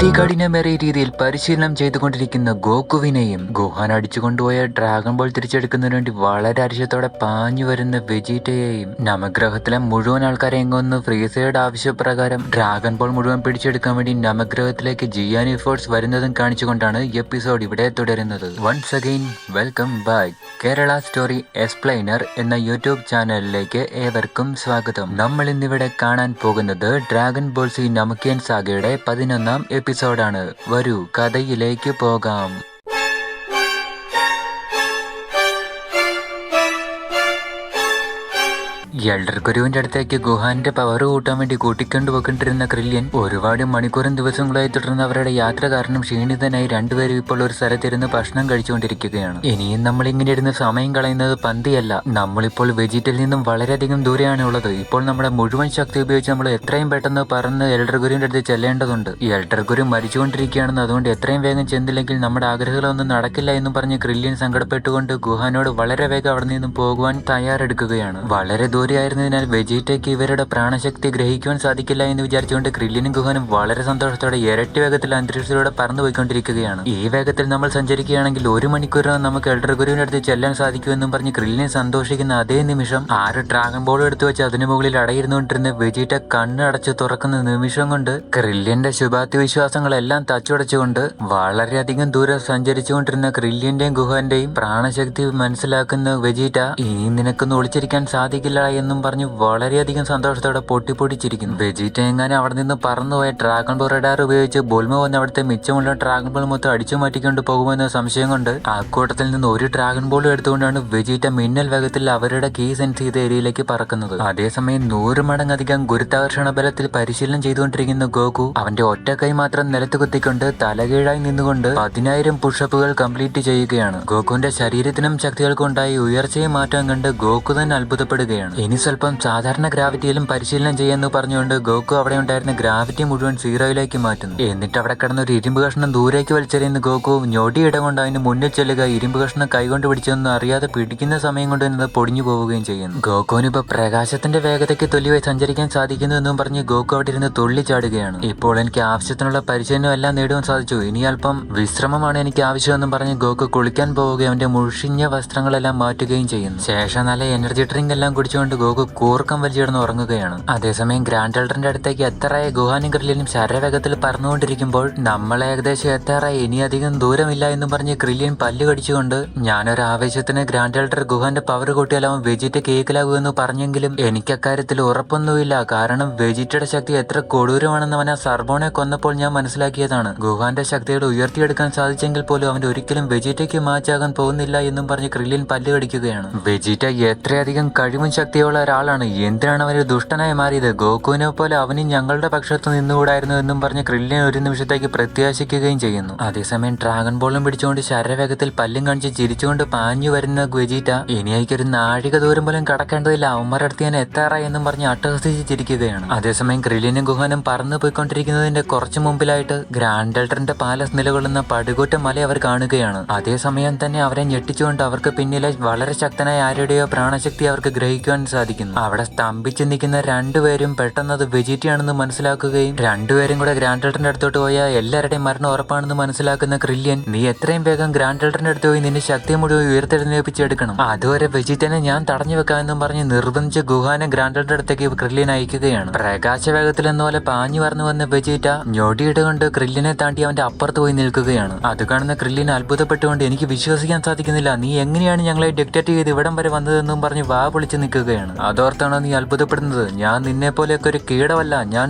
അതികഠിനമേറിയ രീതിയിൽ പരിശീലനം ചെയ്തുകൊണ്ടിരിക്കുന്ന ഗോകുവിനെയും ഗുഹാൻ അടിച്ചുകൊണ്ടുപോയ ഡ്രാഗൺ ബോൾ തിരിച്ചെടുക്കുന്നതിന് വേണ്ടി വളരെ അരിശത്തോടെ പാഞ്ഞു വരുന്ന വെജീറ്റയെയും നവഗ്രഹത്തിലെ മുഴുവൻ ആൾക്കാരെയും കൊന്ന് ഫ്രീസയുടെ ആവശ്യപ്രകാരം ഡ്രാഗൺ ബോൾ മുഴുവൻ പിടിച്ചെടുക്കാൻ വേണ്ടി നവഗ്രഹത്തിലേക്ക് ജിയാനി ഫോഴ്സ് വരുന്നതും കാണിച്ചുകൊണ്ടാണ് ഈ എപ്പിസോഡ് ഇവിടെ തുടരുന്നത്. Once again welcome back. Kerala story explainer എന്ന യൂട്യൂബ് ചാനലിലേക്ക് ഏവർക്കും സ്വാഗതം. നമ്മൾ ഇന്നിവിടെ കാണാൻ പോകുന്നത് ഡ്രാഗൺ ബോൾ സി നമുക്കിയൻ സാഗയുടെ 11ാം എപ്പിസോഡാണ്. വരൂ കഥയിലേക്ക് പോകാം. എൽഡർ ഗുരുവിന്റെ അടുത്തേക്ക് ഗുഹാന്റെ പവർ കൂട്ടാൻ വേണ്ടി കൂട്ടിക്കൊണ്ടുപോയിക്കൊണ്ടിരുന്ന ക്രില്യൻ ഒരുപാട് മണിക്കൂറും ദിവസങ്ങളായി തുടർന്ന് അവരുടെ യാത്ര കാരണം ക്ഷീണിതനായി രണ്ടുപേരും ഇപ്പോൾ ഒരു സ്ഥലത്തിരുന്ന് ഭക്ഷണം കഴിച്ചുകൊണ്ടിരിക്കുകയാണ്. ഇനിയും നമ്മൾ ഇങ്ങനെ ഇരുന്ന് സമയം കളയുന്നത് പന്തിയല്ല. നമ്മളിപ്പോൾ വെജിറ്റിൽ നിന്നും വളരെയധികം ദൂരെയാണ് ഉള്ളത്. ഇപ്പോൾ നമ്മുടെ മുഴുവൻ ശക്തി ഉപയോഗിച്ച് നമ്മൾ എത്രയും പെട്ടെന്ന് പറന്ന് എൽഡർ ഗുരുവിന്റെ അടുത്ത് ചെല്ലേണ്ടതുണ്ട്. എൽഡർ ഗുരു മരിച്ചുകൊണ്ടിരിക്കുകയാണെന്ന്, അതുകൊണ്ട് എത്രയും വേഗം ചെന്നില്ലെങ്കിൽ നമ്മുടെ ആഗ്രഹങ്ങളൊന്നും നടക്കില്ല എന്നും പറഞ്ഞ് ക്രില്യൻ സങ്കടപ്പെട്ടുകൊണ്ട് ഗുഹാനോട് വളരെ വേഗം അവിടെ നിന്നും പോകുവാൻ തയ്യാറെടുക്കുകയാണ്. വളരെ ആയിരുന്നതിനാൽ വെജീറ്റയ്ക്ക് ഇവരുടെ പ്രാണശക്തി ഗ്രഹിക്കുവാൻ സാധിക്കില്ല എന്ന് വിചാരിച്ചുകൊണ്ട് ക്രില്യനും ഗുഹാനും വളരെ സന്തോഷത്തോടെ ഇരട്ടി വേഗത്തിൽ അന്തരീക്ഷത്തിലൂടെ പറന്നു പോയിക്കൊണ്ടിരിക്കുകയാണ്. ഈ വേഗത്തിൽ നമ്മൾ സഞ്ചരിക്കുകയാണെങ്കിൽ 1 മണിക്കൂറിനകം നമുക്ക് എൽഡർ ഗുരുവിന്റെ അടുത്ത് ചെല്ലാൻ സാധിക്കുമെന്നും പറഞ്ഞ് ക്രില്യൻ സന്തോഷിക്കുന്ന അതേ നിമിഷം 6 ഡ്രാഗൺ ബോൾ എടുത്തു വെച്ച് അതിനു മുകളിൽ അടയിരുന്നുകൊണ്ടിരുന്ന വെജീറ്റ കണ്ണടച്ച് തുറക്കുന്ന നിമിഷം കൊണ്ട് ക്രില്യന്റെ ശുഭാപ്തി വിശ്വാസങ്ങളെല്ലാം തച്ചുടച്ചുകൊണ്ട് വളരെയധികം ദൂരം സഞ്ചരിച്ചുകൊണ്ടിരുന്ന ക്രില്യന്റെയും ഗുഹാന്റെയും പ്രാണശക്തി മനസ്സിലാക്കുന്ന വെജീറ്റ ഇനി നിനക്കൊന്ന് ഒളിച്ചിരിക്കാൻ സാധിക്കില്ല എന്നും പറഞ്ഞ് വളരെയധികം സന്തോഷത്തോടെ പൊട്ടിപ്പൊടിച്ചിരിക്കുന്നു. വെജീറ്റ എങ്ങാനും അവിടെ നിന്ന് പറന്നുപോയ ഡ്രാഗൺ ബോൾ റഡാർ ഉപയോഗിച്ച് ബോൾമ വന്ന് അവിടുത്തെ മിച്ചമുള്ള ഡ്രാഗൺ ബോൾ മൊത്തം അടിച്ചു മാറ്റിക്കൊണ്ട് പോകുമെന്ന സംശയം കൊണ്ട് ആ കൂട്ടത്തിൽ നിന്ന് ഒരു ഡ്രാഗൺ ബോൾ എടുത്തുകൊണ്ടാണ് വെജീറ്റ മിന്നൽ വേഗത്തിൽ അവരുടെ കീ സെൻസ് ചെയ്ത ഏരിയയിലേക്ക് പറക്കുന്നത്. അതേസമയം 100 മടങ്ങധികം ഗുരുത്വാകർഷണ ബലത്തിൽ പരിശീലനം ചെയ്തുകൊണ്ടിരിക്കുന്ന ഗോകു അവന്റെ ഒറ്റ കൈ മാത്രം നിലത്ത് കുത്തിക്കൊണ്ട് തലകീഴായി നിന്നുകൊണ്ട് 10,000 പുഷപ്പുകൾ കംപ്ലീറ്റ് ചെയ്യുകയാണ്. ഗോകുവിന്റെ ശരീരത്തിനും ശക്തികൾക്കും ഉണ്ടായ ഉയർച്ചയും മാറ്റം കണ്ട് ഗോകു തന്നെ അത്ഭുതപ്പെടുകയാണ്. ഇനി സ്വല്പം സാധാരണ ഗ്രാവിറ്റിയിലും പരിശീലനം ചെയ്യാന്ന് പറഞ്ഞുകൊണ്ട് ഗോകു അവിടെ ഉണ്ടായിരുന്ന ഗ്രാവിറ്റി മുഴുവൻ സീറോയിലേക്ക് മാറ്റുന്നു. എന്നിട്ട് അവിടെ കിടന്ന ഒരു ഇരുമ്പ് കഷ്ണം ദൂരേക്ക് വലിച്ചെറിയുന്ന ഗോകു ഞൊടിയിടം കൊണ്ട് അതിന് മുന്നിൽ ചെല്ലുക, ഇരുമ്പ് കഷ്ണം കൈകൊണ്ട് പിടിച്ചൊന്നും അറിയാതെ പിടിക്കുന്ന സമയം കൊണ്ട് തന്നെ പൊടിഞ്ഞു പോവുകയും ചെയ്യുന്നു. ഗോകുവിന് ഇപ്പൊ പ്രകാശത്തിന്റെ വേഗതയ്ക്ക് തുല്യമായി സഞ്ചരിക്കാൻ സാധിക്കുന്നു എന്നും പറഞ്ഞ് ഗോകു അവിടെ ഇരുന്ന് തുള്ളിച്ചാടുകയാണ്. ഇപ്പോൾ എനിക്ക് ആവശ്യത്തിനുള്ള പരിശീലനം എല്ലാം നേടുവാൻ സാധിച്ചു, ഇനി അല്പം വിശ്രമമാണ് എനിക്ക് ആവശ്യമെന്നും പറഞ്ഞ് ഗോകു കുളിക്കാൻ പോവുകയും അവന്റെ മുഷിഞ്ഞ വസ്ത്രങ്ങളെല്ലാം മാറ്റുകയും ചെയ്യുന്നു. ശേഷം നല്ല എനർജി ഡ്രിങ്ക് എല്ലാം കുടിച്ചുകൊണ്ട് ഗോകു കൂർക്കം വലിച്ചിടന്ന് ഉറങ്ങുകയാണ്. അതേസമയം ഗ്രാൻഡ് എൽഡറിന്റെ അടുത്തേക്ക് എത്താറായ ഗുഹാനും ക്രില്യനും ശരവേഗത്തിൽ പറന്നുകൊണ്ടിരിക്കുമ്പോൾ നമ്മൾ ഏകദേശം എത്താറായി, ഇനി അധികം ദൂരമില്ല എന്നും പറഞ്ഞ് ക്രില്യൻ പല്ല് കടിച്ചുകൊണ്ട് ഞാനൊരു ആവേശത്തിന് ഗ്രാൻഡ് എൽഡർ ഗുഹാന്റെ പവർ കൂട്ടിയാൽ അവൻ വെജിറ്റ കേക്കിലാകുമെന്ന് പറഞ്ഞെങ്കിലും എനിക്ക് അക്കാര്യത്തിൽ ഉറപ്പൊന്നുമില്ല. കാരണം വെജിറ്റയുടെ ശക്തി എത്ര കൊടൂരമാണെന്ന് അവൻ ആ സർബോണെ കൊന്നപ്പോൾ ഞാൻ മനസ്സിലാക്കിയതാണ്. ഗുഹാന്റെ ശക്തിയോട് ഉയർത്തിയെടുക്കാൻ സാധിച്ചെങ്കിൽ പോലും അവൻ ഒരിക്കലും വെജിറ്റയ്ക്ക് മാച്ചാകാൻ പോകുന്നില്ല എന്നും പറഞ്ഞ് ക്രില്യൻ പല്ല് കടിക്കുകയാണ്. വെജിറ്റ എത്രയധികം കഴിവും ശക്തിയുള്ള ഒരാളാണ്, എന്തിനാണ് അവന് ദുഷ്ടനായി മാറിയത്? ഗോകുവിനെ പോലെ അവനും ഞങ്ങളുടെ പക്ഷത്ത് നിന്നുകൂടായിരുന്നു എന്നും പറഞ്ഞ് ക്രില്യൻ ഒരു നിമിഷത്തേക്ക് പ്രത്യാശിക്കുകയും ചെയ്യുന്നു. അതേസമയം ഡ്രാഗൺ ബോളും പിടിച്ചുകൊണ്ട് ശരവേഗത്തിൽ പല്ലും കാണിച്ച് ചിരിച്ചുകൊണ്ട് പാഞ്ഞു വരുന്ന വെജീറ്റ ഇനിയൊരു നാഴിക ദൂരം പോലും കടക്കേണ്ടതില്ല, അവന്മാരടുത്ത് ഞാൻ എത്താറായി എന്നും പറഞ്ഞ് അട്ടഹസിച്ച് ചിരിക്കുകയാണ്. അതേസമയം ക്രില്യനും ഗുഹാനും പറന്നു പോയിക്കൊണ്ടിരിക്കുന്നതിന്റെ കുറച്ചു മുമ്പിലായിട്ട് ഗ്രാൻഡ് എൽഡറിന്റെ പാലസ് നിലകൊള്ളുന്ന പടുകൂറ്റ മല അവർ കാണുകയാണ്. അതേസമയം തന്നെ അവരെ ഞെട്ടിച്ചുകൊണ്ട് അവർക്ക് പിന്നിലെ വളരെ ശക്തനായ ആരുടെയോ പ്രാണശക്തി അവർക്ക് ഗ്രഹിക്കുവാൻ സാധിക്കുന്നു. അവിടെ സ്തംഭിച്ച് നിൽക്കുന്ന രണ്ടുപേരും പെട്ടെന്ന് അത് വെജിറ്റയാണെന്ന് മനസ്സിലാക്കുകയും രണ്ടുപേരും കൂടെ ഗ്രാൻഡ് എൽഡറിന്റെ അടുത്തോട്ട് പോയാൽ എല്ലാവരുടെയും മരണം ഉറപ്പാണെന്ന് മനസ്സിലാക്കുന്ന ക്രില്യൻ, നീ എത്രയും വേഗം ഗ്രാൻഡ് എൽഡറിന്റെ അടുത്ത് പോയി നിന്റെ ശക്തി മുഴുവൻ ഉയർത്തെഴുന്നേൽപ്പിച്ചെടുക്കണം, അതുവരെ വെജിറ്റനെ ഞാൻ തടഞ്ഞു വെക്കാമെന്നും പറഞ്ഞ് നിർബന്ധിച്ച് ഗുഹാനെ ഗ്രാൻഡ് എൽഡറിന്റെ അടുത്തേക്ക് ക്രില്യൻ അയക്കുകയാണ്. പ്രകാശവേഗത്തിൽ എന്നപോലെ പാഞ്ഞു പറഞ്ഞു വന്ന വെജിറ്റ ഞൊടിയിടുകൊണ്ട് ക്രില്യനെ താണ്ടി അവന്റെ അപ്പുറത്ത് പോയി നിൽക്കുകയാണ്. അത് കാണുന്ന ക്രില്യൻ അത്ഭുതപ്പെട്ടുകൊണ്ട്, എനിക്ക് വിശ്വസിക്കാൻ സാധിക്കുന്നില്ല, നീ എങ്ങനെയാണ് ഞങ്ങളെ ഡിക്റ്റേറ്റ് ചെയ്ത് ഇവിടം വരെ വന്നതെന്നും പറഞ്ഞ് വാ പൊളിച്ച് നിൽക്കുകയാണ്. അതോർത്താണോ നീ അത്ഭുതപ്പെടുന്നത്? ഞാൻ നിന്നെ പോലെയൊക്കെ ഒരു കീടമല്ല, ഞാൻ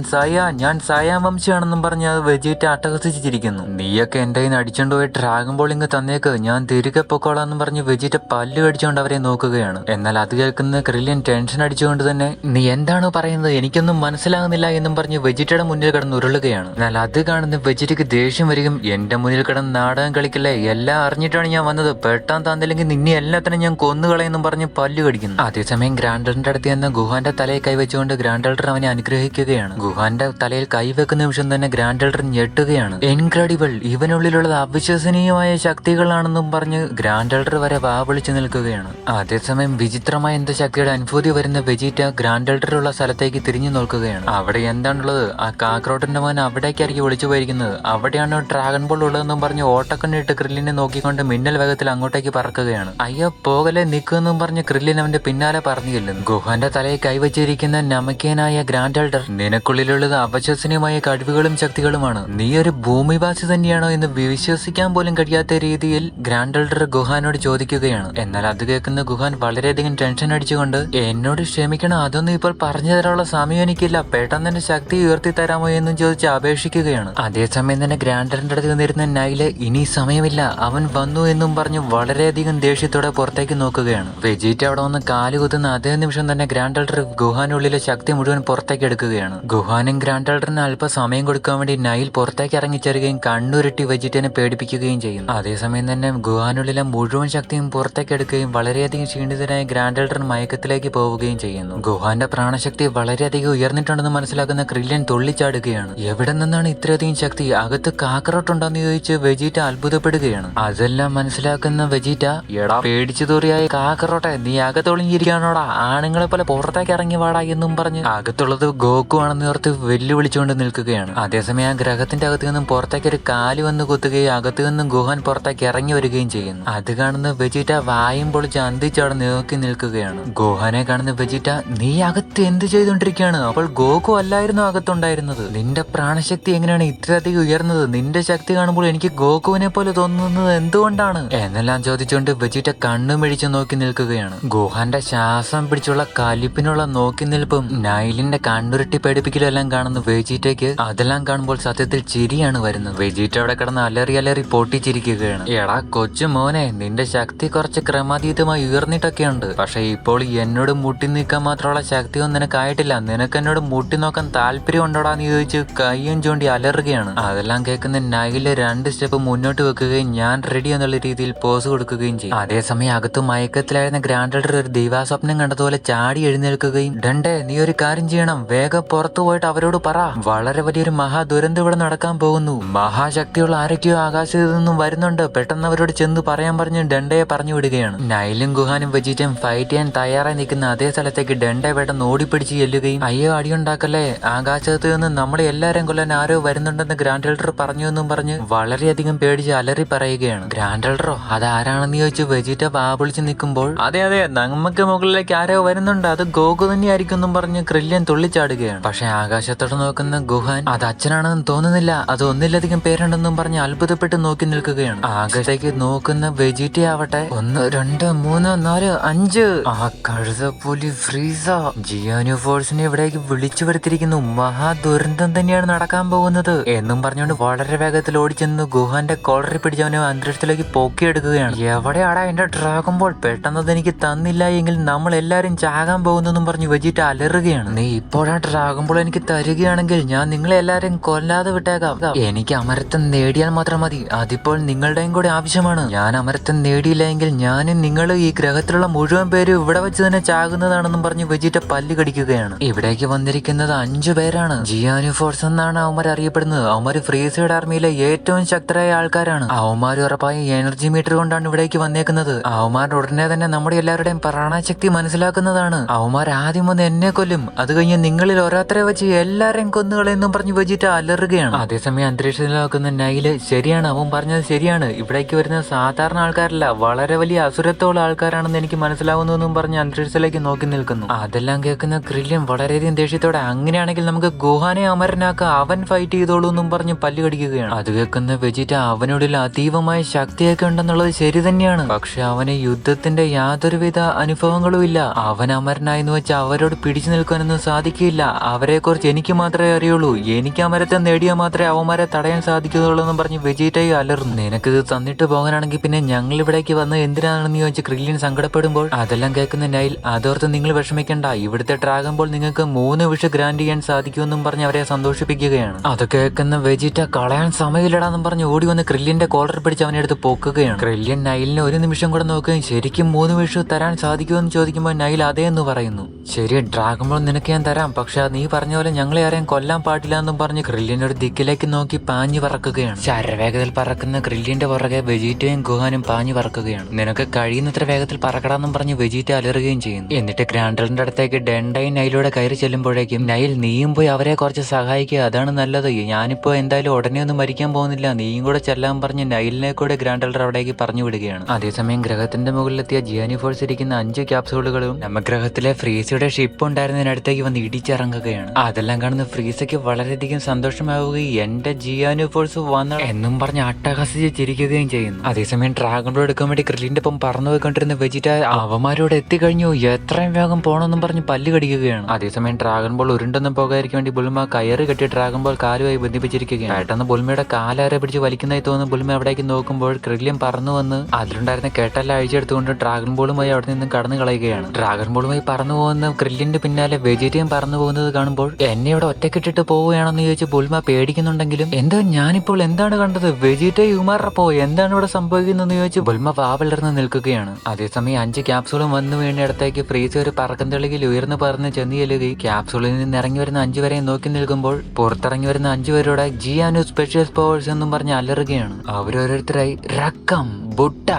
സായാം വംശമാണെന്നും പറഞ്ഞ് അത് വെജിറ്റ അട്ടഹസിച്ചിരിക്കുന്നു. നീയൊക്കെ എന്റെ കയ്യിൽ നിന്ന് അടിച്ചോണ്ട് പോയി ഡ്രാഗൺ ബോളിങ് തന്നേക്ക്, ഞാൻ തിരികെ പൊക്കോളാന്നും പറഞ്ഞ് വെജിറ്റ പല്ല് കടിച്ചുകൊണ്ട് അവരെ നോക്കുകയാണ്. എന്നാൽ അത് കേൾക്കുന്ന ക്രില്യൻ ടെൻഷൻ അടിച്ചുകൊണ്ട് തന്നെ, നീ എന്താണോ പറയുന്നത്, എനിക്കൊന്നും മനസ്സിലാകുന്നില്ല എന്നും പറഞ്ഞ് വെജിറ്റയുടെ മുന്നിൽ കിടന്ന് ഉരുളുകയാണ്. എന്നാൽ അത് കാണുന്ന വെജിറ്റയ്ക്ക് ദേഷ്യം വരികയും, എന്റെ മുന്നിൽ കിടന്ന് നാടകം കളിക്കില്ലേ, എല്ലാം അറിഞ്ഞിട്ടാണ് ഞാൻ വന്നത്, പെട്ടാൻ തന്നില്ലെങ്കിൽ നിന്നെ എല്ലാത്തിനും ഞാൻ കൊന്നുകളയെന്നും പറഞ്ഞ് പല്ല് കടിക്കുന്നു. അതേസമയം ഗ്രാൻഡ് ഗ്രാൻഡറിന്റെ അടുത്ത് നിന്ന് ഗുഹാന്റെ തലയിൽ കൈവച്ചുകൊണ്ട് ഗ്രാൻഡ് എൽഡർ അവനെ അനുഗ്രഹിക്കുകയാണ്. ഗുഹാന്റെ തലയിൽ കൈവെക്കുന്ന നിമിഷം തന്നെ ഗ്രാൻഡ് എൽഡർ ഞെട്ടുകയാണ്. ഇൻക്രെഡിബിൾ, ഇവനുള്ളിലുള്ളത് അവിശ്വസനീയമായ ശക്തികളാണെന്നും പറഞ്ഞ് ഗ്രാൻഡ് എൽഡർ വരെ വാ വിളിച്ചു നിൽക്കുകയാണ്. അതേസമയം വിചിത്രമായ എന്തോ ശക്തിയുടെ അനുഭൂതി വരുന്ന വെജീറ്റ ഗ്രാൻഡ് എൽഡറുള്ള സ്ഥലത്തേക്ക് തിരിഞ്ഞു നോക്കുകയാണ്. അവിടെ എന്താണുള്ളത്? ആ കാക്രോട്ടിന്റെ മോൻ അവിടേക്കായിരിക്കും വിളിച്ചു പോയിരിക്കുന്നത്. അവിടെയാണ് ഡ്രാഗൺ ബോൾ ഉള്ളതെന്നും പറഞ്ഞ് ഓട്ടക്കണ്ണിട്ട് ക്രില്ലിനെ നോക്കിക്കൊണ്ട് മിന്നൽ വേഗത്തിൽ അങ്ങോട്ടേക്ക് പറക്കുകയാണ്. അയ്യോ പോകലെ നിൽക്കുമെന്നും പറഞ്ഞ് ക്രില്ലിൻ അവന്റെ പിന്നാലെ പറഞ്ഞു ചെല്ലുന്നു. ഗുഹാന്റെ തലയിൽ കൈവച്ചിരിക്കുന്ന നമക്കേനായ ഗ്രാൻഡ് എൽഡർ, നിനക്കുള്ളിലുള്ളത് അവിശ്വസനീയമായ കഴിവുകളും ശക്തികളുമാണ്. നീ ഒരു ഭൂമിവാസി തന്നെയാണോ എന്ന് വിശ്വസിക്കാൻ പോലും കഴിയാത്ത രീതിയിൽ ഗ്രാൻഡ് എൽഡർ ഗുഹാനോട് ചോദിക്കുകയാണ്. എന്നാൽ അത് കേൾക്കുന്ന ഗുഹാൻ വളരെയധികം ടെൻഷൻ അടിച്ചുകൊണ്ട്, എന്നോട് ക്ഷമിക്കണം, അതൊന്നും ഇപ്പോൾ പറഞ്ഞു തരാനുള്ള സമയം എനിക്കില്ല, പെട്ടെന്ന് എന്റെ ശക്തി ഉയർത്തി തരാമോ എന്നും ചോദിച്ച് അപേക്ഷിക്കുകയാണ്. അതേസമയം തന്നെ ഗ്രാൻഡറിന്റെ അടുത്ത് നിന്നിരുന്ന നൈല്, ഇനി സമയമില്ല, അവൻ വന്നു എന്നും പറഞ്ഞ് വളരെയധികം ദേഷ്യത്തോടെ പുറത്തേക്ക് നോക്കുകയാണ്. വെജീറ്റ അവിടെ വന്ന് കാലുകുത്തുന്ന അതേ നിമിഷം തന്നെ ഗ്രാൻഡ് എൽഡർ ഗുഹാനുള്ളിലെ ശക്തി മുഴുവൻ പുറത്തേക്ക് എടുക്കുകയാണ്. ഗുഹാനും ഗ്രാൻഡ് എൽഡറിന് അല്പം സമയം കൊടുക്കാൻ വേണ്ടി നൈൽ പുറത്തേക്ക് ഇറങ്ങിച്ചേരുകയും കണ്ണുരുട്ടി വെജീറ്റനെ പേടിപ്പിക്കുകയും ചെയ്യുന്നു. അതേസമയം തന്നെ ഗുഹാനുള്ളിലെ മുഴുവൻ ശക്തിയും പുറത്തേക്ക് എടുക്കുകയും വളരെയധികം ക്ഷീണിതനായ ഗ്രാൻഡ് എൽഡർ മയക്കത്തിലേക്ക് പോവുകയും ചെയ്യുന്നു. ഗുഹാന്റെ പ്രാണശക്തി വളരെയധികം ഉയർന്നിട്ടുണ്ടെന്ന് മനസ്സിലാക്കുന്ന ക്രില്യൻ തുള്ളിച്ചാടുകയാണ്. എവിടെ നിന്നാണ് ഇത്രയധികം ശക്തി? അകത്ത് കാക്കറോട്ടുണ്ടെന്ന് ചോദിച്ച് വെജീറ്റ അത്ഭുതപ്പെടുകയാണ്. അതെല്ലാം മനസ്സിലാക്കുന്ന വെജീറ്റ, എടാ പേടിച്ചു തോറിയായ കാക്കറോട്ടെ, നീ അകത്തൊളിഞ്ഞിരിക്കാനോടാ, ആണുങ്ങളെ പോലെ പുറത്തേക്ക് ഇറങ്ങി വാടാ എന്നും പറഞ്ഞ് അകത്തുള്ളത് ഗോക്കു ആണെന്ന് ഓർത്ത് വെല്ലുവിളിച്ചുകൊണ്ട് നിൽക്കുകയാണ്. അതേസമയം ആ ഗ്രഹത്തിന്റെ അകത്ത് നിന്നും പുറത്തേക്ക് ഒരു കാല് വന്ന് കുത്തുകയും അകത്തു നിന്നും ഗുഹാൻ പുറത്തേക്ക് ഇറങ്ങി വരികയും ചെയ്യുന്നു. അത് കാണുന്ന വെജീറ്റ വായും പൊളിച്ച് അന്തിച്ചവിടെ നോക്കി നിൽക്കുകയാണ്. ഗുഹാനെ കാണുന്ന വെജീറ്റ, നീ അകത്ത് എന്ത് ചെയ്തോണ്ടിരിക്കുകയാണ്? അപ്പോൾ ഗോകു അല്ലായിരുന്നു അകത്തുണ്ടായിരുന്നത്. നിന്റെ പ്രാണശക്തി എങ്ങനെയാണ് ഇത്രയധികം ഉയർന്നത്? നിന്റെ ശക്തി കാണുമ്പോൾ എനിക്ക് ഗോകുവിനെ പോലെ തോന്നുന്നത് എന്തുകൊണ്ടാണ് എന്നെല്ലാം ചോദിച്ചുകൊണ്ട് വെജീറ്റ കണ്ണുമിഴിച്ച് നോക്കി നിൽക്കുകയാണ്. ഗുഹാന്റെ ശ്വാസം പിടിച്ചുള്ള കലിപ്പിനുള്ള നോക്കി നിൽപ്പും നൈലിന്റെ കണ്ണുരുട്ടി പേടിപ്പിക്കലും എല്ലാം കാണുന്ന വെജീറ്റയ്ക്ക് അതെല്ലാം കാണുമ്പോൾ സത്യത്തിൽ ചിരിയാണ് വരുന്നത്. വെജീറ്റ അവിടെ കിടന്ന് അലറി അലറി പൊട്ടിച്ചിരിക്കുകയാണ്. എടാ കൊച്ചു മോനെ, നിന്റെ ശക്തി കുറച്ച് ക്രമാതീതമായി ഉയർന്നിട്ടൊക്കെയുണ്ട്. പക്ഷെ ഇപ്പോൾ എന്നോട് മുട്ടി നിൽക്കാൻ മാത്രമുള്ള ശക്തിയൊന്നും നിനക്കായിട്ടില്ല. നിനക്ക് എന്നോട് മുട്ടി നോക്കാൻ താല്പര്യം ഉണ്ടോടാന്ന് ചോദിച്ച് കയ്യും ചൂണ്ടി അലറുകയാണ്. അതെല്ലാം കേൾക്കുന്ന നൈല് 2 സ്റ്റെപ്പ് മുന്നോട്ട് വെക്കുകയും ഞാൻ റെഡി എന്നുള്ള രീതിയിൽ പോസ് കൊടുക്കുകയും ചെയ്യും. അതേസമയം അകത്ത് മയക്കത്തിലായിരുന്ന ഗ്രാൻഡ് എൽഡർ ഒരു ദിവാസ്വപ്നം കണ്ടതുപോലെ ചാടി എഴുന്നേൽക്കുകയും, ഡണ്ടേ നീ ഒരു കാര്യം ചെയ്യണം, വേഗം പുറത്തു പോയിട്ട് അവരോട് പറ, വളരെ വലിയൊരു മഹാദുരന്തം ഇവിടെ നടക്കാൻ പോകുന്നു. മഹാശക്തിയുള്ള ആരൊക്കെയോ ആകാശത്ത് നിന്നും വരുന്നുണ്ട്, പെട്ടെന്ന് അവരോട് ചെന്ന് പറയാൻ പറഞ്ഞ് ഡണ്ടയെ പറഞ്ഞു വിടുകയാണ്. നൈലും ഗുഹാനും വെജീറ്റയും ഫൈറ്റ് ചെയ്യാൻ തയ്യാറായി നിൽക്കുന്ന അതേ സ്ഥലത്തേക്ക് ഡണ്ടയെ പെട്ടെന്ന് ഓടിപ്പിടിച്ച് ചെല്ലുകയും, അയ്യോ അടിയുണ്ടാക്കല്ലേ, ആകാശത്ത് നിന്ന് നമ്മളെ എല്ലാരും കൊല്ലാൻ ആരോ വരുന്നുണ്ടെന്ന് ഗ്രാൻഡ് എൽഡർ പറഞ്ഞു എന്നും പറഞ്ഞ് വളരെയധികം പേടിച്ച് അലറി പറയുകയാണ്. ഗ്രാൻഡ് എൽഡറോ അതാരാണെന്ന് ചോദിച്ച് വെജീറ്റ വാവിളിച്ച് നിൽക്കുമ്പോൾ, അതെ അതെ നമുക്ക് മുകളിലേക്ക് ആരോ വരുന്നുണ്ട്, അത് ഗോകു തന്നെയായിരിക്കും എന്നും പറഞ്ഞ് ക്രില്യൻ തുള്ളിച്ചാടുകയാണ്. പക്ഷെ ആകാശത്തോട് നോക്കുന്ന ഗുഹാൻ, അത് അച്ഛനാണെന്ന് തോന്നുന്നില്ല, അത് ഒന്നിലധികം പേരുണ്ടെന്നും പറഞ്ഞ് അത്ഭുതപ്പെട്ട് നോക്കി നിൽക്കുകയാണ്. ആകാശത്തേക്ക് നോക്കുന്ന വെജീറ്റ ആവട്ടെ 1 2 3 4 5 ആ കഴുതപ്പുലി ഫ്രീസ ജിയാനു ഫോഴ്സിനെ ഇവിടേക്ക് വിളിച്ചു വരുത്തിയിരിക്കുന്നു. മഹാദുരന്തം തന്നെയാണ് നടക്കാൻ പോകുന്നത് എന്നും പറഞ്ഞുകൊണ്ട് വളരെ വേഗത്തിൽ ഓടിച്ചെന്ന് ഗുഹാന്റെ കോളറി പിടിച്ചവനെ അന്തരീക്ഷത്തിലേക്ക് പൊക്കിയെടുക്കുകയാണ്. എവിടെയാടാ എന്റെ ഡ്രാഗൺ ബോൾ? പെട്ടെന്നത് എനിക്ക് തന്നില്ല എങ്കിൽ നമ്മൾ എല്ലാരും ചാകാൻ പോകുന്നെന്നും പറഞ്ഞ് വെജീറ്റ അലറുകയാണ്. നീ ഇപ്പോഴാ ഡ്രാഗൺ ബോൾ എനിക്ക് തരികയാണെങ്കിൽ ഞാൻ നിങ്ങളെ എല്ലാരും കൊല്ലാതെ വിട്ടേക്കാം. എനിക്ക് അമരത്വം നേടിയാൽ മാത്രം മതി, അതിപ്പോൾ നിങ്ങളുടെയും കൂടെ ആവശ്യമാണ്. ഞാൻ അമരത്വം നേടിയില്ല എങ്കിൽ ഞാനും നിങ്ങൾ ഈ ഗ്രഹത്തിലുള്ള മുഴുവൻ പേരും ഇവിടെ വെച്ച് തന്നെ ചാകുന്നതാണെന്നും പറഞ്ഞ് വെജീറ്റ പല്ല് കടിക്കുകയാണ്. ഇവിടേക്ക് വന്നിരിക്കുന്നത് 5 പേരാണ്. ജിയാനു ഫോഴ്സ് എന്നാണ് അവന്മാർ അറിയപ്പെടുന്നത്. അവന്മാർ ഫ്രീസയുടെ ആർമിയിലെ ഏറ്റവും ശക്തരായ ആൾക്കാരാണ്. അവന്മാർ ഉറപ്പായും എനർജി മീറ്റർ കൊണ്ടാണ് ഇവിടേക്ക് വന്നേക്കുന്നത്. അവന്മാർ ഉടനെ തന്നെ നമ്മുടെ എല്ലാവരുടെയും പ്രാണശക്തി മനസ്സിലാക്കുന്നതാണ്. അവന്മാർ ആദ്യം വന്ന് എന്നെ കൊല്ലും, അത് കഴിഞ്ഞ് നിങ്ങളിൽ ഓരോരുത്തരെ വെച്ച് എല്ലാരെയും കൊന്നുകളെന്നും പറഞ്ഞ് വെച്ചിട്ട് അലറുകയാണ്. അതേസമയം അന്തരീക്ഷത്തിൽ നോക്കുന്ന നൈല്, ശരിയാണ്, അവൻ പറഞ്ഞത് ശരിയാണ്, ഇവിടേക്ക് വരുന്ന സാധാരണ ആൾക്കാരല്ല, വളരെ വലിയ അസുരത്തോളം ആൾക്കാരാണെന്ന് എനിക്ക് മനസ്സിലാവുന്നു പറഞ്ഞ് അന്തരീക്ഷത്തിലേക്ക് നോക്കി നിൽക്കുന്നു. അതെല്ലാം കേൾക്കുന്ന ക്രില്യൻ വളരെയധികം ദേഷ്യത്തോടെ, അങ്ങനെയാണെങ്കിൽ നമുക്ക് ഗുഹാനെ അമരനാക്കാം, അവൻ ഫൈറ്റ് ചെയ്തോളൂ എന്നും പറഞ്ഞ് പല്ല് കടിക്കുകയാണ്. അത് കേൾക്കുന്ന വെജീറ്റ, അവനുള്ളിൽ അതീവമായ ശക്തിയൊക്കെ ഉണ്ടെന്നുള്ളത് ശരി തന്നെയാണ്, പക്ഷെ അവന് യുദ്ധത്തിന്റെ യാതൊരുവിധ അനുഭവങ്ങളും ഇല്ല. അവൻ അമരനായെന്ന് വെച്ച് അവരോട് പിടിച്ചു നിൽക്കാനൊന്നും സാധിക്കില്ല. അവരെ കുറിച്ച് എനിക്ക് മാത്രമേ അറിയുള്ളൂ. എനിക്ക് അമരത്തെ നേടിയാൽ മാത്രമേ അവന്മാരെ തടയാൻ സാധിക്കുകയുള്ളൂ എന്നും പറഞ്ഞ് വെജീറ്റയെ അലർന്നു. നിനക്കിത് തന്നിട്ട് പോകാനാണെങ്കിൽ പിന്നെ ഞങ്ങൾ ഇവിടേക്ക് വന്ന് എന്തിനാണെന്ന് ചോദിച്ച് ക്രില്യൻ സങ്കടപ്പെടുമ്പോൾ അതെല്ലാം കേൾക്കുന്ന നൈൽ, അതോർത്ത് നിങ്ങൾ വിഷമിക്കണ്ട, ഇവിടുത്തെ ഡ്രാഗൺ ബോൾ നിങ്ങൾക്ക് 3 വിഷ് ഗ്രാൻഡ് ചെയ്യാൻ സാധിക്കുമെന്നും പറഞ്ഞ് അവരെ സന്തോഷിപ്പിക്കുകയാണ്. അത് കേൾക്കുന്ന വെജീറ്റ, കളയാൻ സമയമില്ലടാന്നും പറഞ്ഞ് ഓടി വന്ന് ക്രില്യന്റെ കോളർ പിടിച്ച് അവനെ എടുത്ത് പൊക്കുകയാണ്. ക്രില്യൻ നൈലിനെ ഒരു നിമിഷം കൂടെ നോക്കുകയും, ശരിക്കും 3 വിഷ് തരാൻ സാധിക്കുമെന്ന് ചോദിക്കുമ്പോൾ നൈൽ അതേന്ന് പറയുന്നു. ശരി, ഡ്രാഗൺ ബോൾ നിനക്ക് ഞാൻ തരാം, പക്ഷെ നീ പറഞ്ഞ പോലെ ഞങ്ങളെ ആരെയും കൊല്ലാൻ പാടില്ല എന്നും പറഞ്ഞ് ക്രില്യൻ ഒരു ദിക്കിലേക്ക് നോക്കി പാഞ്ഞു പറക്കുകയാണ്. ശരവേഗത്തിൽ പറക്കുന്ന ക്രില്യന്റെ പുറകെ വെജീറ്റയും ഗുഹാനും പാഞ്ഞു പറക്കുകയാണ്. നിനക്ക് കഴിയുന്നത്ര വേഗത്തിൽ പറക്കടാന്നും പറഞ്ഞ് വെജീറ്റ അലറുകയും ചെയ്യുന്നു. എന്നിട്ട് ഗ്രാൻഡറിന്റെ അടുത്തേക്ക് ഡെൻഡയും നൈലൂടെ കയറി ചെല്ലുമ്പോഴേക്കും നൈൽ, നീയും പോയി അവരെ കുറച്ച് സഹായിക്കുക, അതാണ് നല്ലത്. ഞാനിപ്പോ എന്തായാലും ഉടനെ ഒന്നും മരിക്കാൻ പോകുന്നില്ല, നീയും കൂടെ ചെല്ലാൻ പറഞ്ഞ് നൈലിനെ കൂടെ ഗ്രാൻഡർ അവിടേക്ക് പറഞ്ഞു വിടുകയാണ്. അതേസമയം ഗ്രഹത്തിന്റെ മുകളിലെത്തിയ ജിയാനി ഫോഴ്സ് ഇരിക്കുന്ന 5 ക്യാപ്സൂളുകളും നവഗ്രഹത്തിലെ ഫ്രീസയുടെ ഷിപ്പ് ഉണ്ടായിരുന്നതിനടുത്തേക്ക് വന്ന് ഇടിച്ചിറങ്ങുകയാണ്. അതെല്ലാം കാണുന്ന ഫ്രീസയ്ക്ക് വളരെയധികം സന്തോഷമാവുകയും എന്റെ ജിയാനി ഫോഴ്സ് വന്ന എന്നും പറഞ്ഞ് അട്ടഹസിച്ച് ചിരിക്കുകയും ചെയ്യുന്നു. അതേസമയം ഡ്രാഗൺ ബോൾ എടുക്കാൻ വേണ്ടി ക്രില്ലിന്റെ ഒപ്പം പറന്നു പോയിക്കൊണ്ടിരുന്ന വെജിറ്റ അവന്മാരോട് എത്തിക്കഴിഞ്ഞു, എത്രയും വേഗം പോകണമെന്നും പറഞ്ഞ് പല്ല് കടിക്കുകയാണ്. അതേസമയം ഡ്രാഗൺ ബോൾ ഉരുണ്ടൊന്നും പോകാതിരിക്കാൻ വേണ്ടി ബുൽമ കയറ് കെട്ടി ഡ്രാഗൺ ബോൾ കാലുമായി ബന്ധിപ്പിച്ചിരിക്കുകയാണ്. പെട്ടെന്ന് ബുൽമയുടെ കാലാരെ പിടിച്ച് വലിക്കുന്നതായി തോന്നുന്നു ബുൽമ അവിടേക്ക് നോക്കുമ്പോൾ ക്രില്യൻ പറന്നു വന്ന് അതിലുണ്ടായിരുന്ന കെട്ടെല്ലാം അഴിച്ചെടുത്തുകൊണ്ട് ഡ്രാഗൺ ബോളുമായി അവിടെ നിന്നും കടന്നു കളയുകയാണ്. ഡ്രാഗൺ ബോളുമായി പറന്നു പോകുന്ന ക്രില്ലിന്റെ പിന്നാലെ വെജിറ്റയും പറന്നു പോകുന്നത് കാണുമ്പോൾ എന്നെ ഇവിടെ ഒറ്റക്കിട്ടിട്ട് പോവുകയാണെന്ന് ചോദിച്ച് ബുൽമ പേടിക്കുന്നുണ്ടെങ്കിലും എന്താ ഞാനിപ്പോൾ എന്താണ് കണ്ടത്, വെജിറ്റ യുമാറപ്പോ എന്താണ് ഇവിടെ സംഭവിക്കുന്നതെന്ന് ചോദിച്ച് ബുൽമ വാവലർന്ന് നിൽക്കുകയാണ്. അതേസമയം 5 ക്യാപ്സൂളും വന്നു വീണിടത്തേക്ക് ഫ്രീസ് ഒരു പറക്കം തെളിയിൽ ഉയർന്നു പറന്ന് ചെന്ന് ചെല്ലുകയും ക്യാപ്സൂളിൽ നിന്ന് ഇറങ്ങി വരുന്ന 5 പേരെ നോക്കി നിൽക്കുമ്പോൾ പുറത്തിറങ്ങി വരുന്ന 5 പേരോടെ ജിയാനു സ്പെഷ്യൽ പവേഴ്സ് എന്നും പറഞ്ഞ് അലറുകയാണ്. അവരോരോരുത്തരായി റക്കം, ബുട്ട,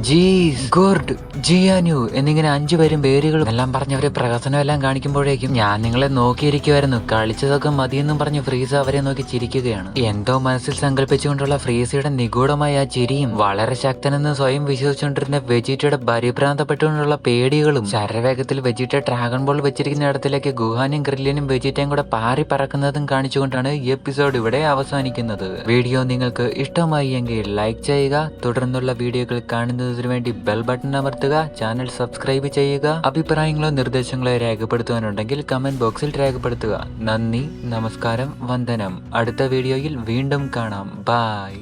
ജീസ്, ഗുർഡ്, ജിയാനു എന്നിങ്ങനെ 5 പേരും പേരുകളും എല്ലാം പറഞ്ഞവരെ പ്രഹസനം എല്ലാം കാണിക്കുമ്പോഴേക്കും ഞാൻ നിങ്ങളെ നോക്കിയിരിക്കുമായിരുന്നു, കളിച്ചതൊക്കെ മതിയെന്നും പറഞ്ഞ് ഫ്രീസ അവരെ നോക്കി ചിരിക്കുകയാണ്. എന്തോ മനസ്സിൽ സങ്കല്പിച്ചുകൊണ്ടുള്ള ഫ്രീസയുടെ നിഗൂഢമായ ആ ചിരിയും വളരെ ശക്തനെന്ന് സ്വയം വിശ്വസിച്ചുകൊണ്ടിരുന്ന വെജിറ്റയുടെ പരിഭ്രാന്തപ്പെട്ടുകൊണ്ടുള്ള പേടികളും ശരവേഗത്തിൽ വെജിറ്റ ഡ്രാഗൺ ബോൾ വെച്ചിരിക്കുന്ന ഇടത്തിലേക്ക് ഗുഹാനും ക്രില്യനും വെജിറ്റയും കൂടെ പാറി പറക്കുന്നതും കാണിച്ചുകൊണ്ടാണ് ഈ എപ്പിസോഡ് ഇവിടെ അവസാനിക്കുന്നത്. വീഡിയോ നിങ്ങൾക്ക് ഇഷ്ടമായി എങ്കിൽ ലൈക്ക് ചെയ്യുക, തുടർന്നുള്ള വീഡിയോകൾ കാണുന്നതിനു വേണ്ടി ബെൽ ബട്ടൺ അമർത്തുക, ചാനൽ സബ്സ്ക്രൈബ് ചെയ്യുക. അഭിപ്രായങ്ങളോ നിർദ്ദേശങ്ങളോ രേഖപ്പെടുത്തുവാനുണ്ടെങ്കിൽ കമന്റ് ബോക്സിൽ രേഖപ്പെടുത്തുക. നന്ദി, നമസ്കാരം, വന്ദനം. അടുത്ത വീഡിയോയിൽ വീണ്ടും കാണാം. ബൈ.